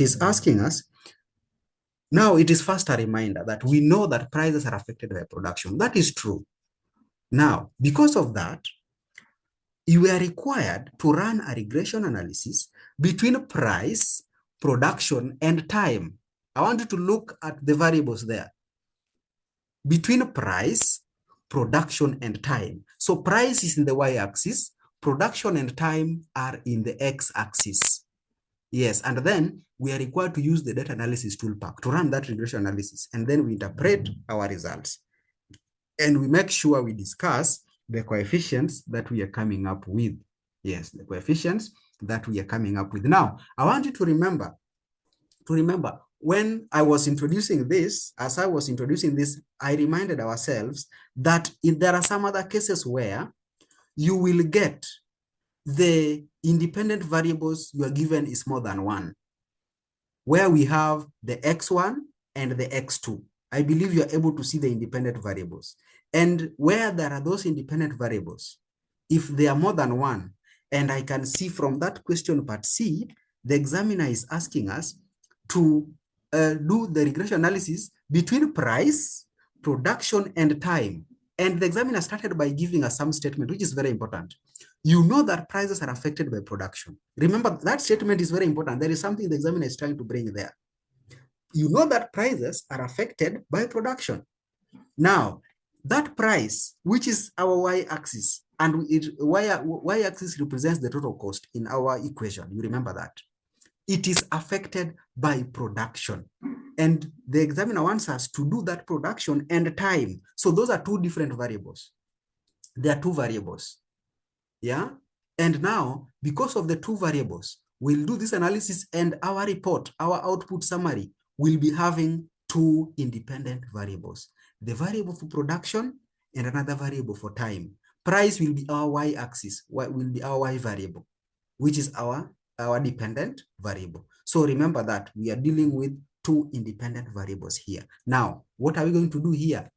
it is asking us, now it is first a reminder that we know that prices are affected by production. That is true. Now, because of that, you are required to run a regression analysis between price, production, and time. I want you to look at the variables there. Between price, production, and time. So price is in the y-axis, production and time are in the x-axis. Yes, and then we are required to use the data analysis toolpack to run that regression analysis, and then we interpret our results. And we make sure we discuss the coefficients that we are coming up with. Yes, the coefficients that we are coming up with. Now, I want you to remember when I was introducing this, as I was introducing this, I reminded ourselves that there are some other cases where you will get the independent variables you are given is more than one, where we have the x1 and the x2. I believe you are able to see the independent variables. And where there are those independent variables, if they are more than one, and I can see from that question part C, the examiner is asking us to do the regression analysis between price, production, and time. And the examiner started by giving us some statement, which is very important. You know that prices are affected by production. Remember, that statement is very important. There is something the examiner is trying to bring there. You know that prices are affected by production. Now, that price, which is our y-axis, and y-axis represents the total cost in our equation. You remember that. It is affected by production. And the examiner wants us to do that production and time. So those are two different variables. There are two variables. Yeah. And now, because of the two variables, we'll do this analysis, and our report, our output summary, will be having two independent variables. The variable for production and another variable for time. Price will be our y-axis, will be our y variable, which is our dependent variable. So remember that we are dealing with two independent variables here. Now, what are we going to do here?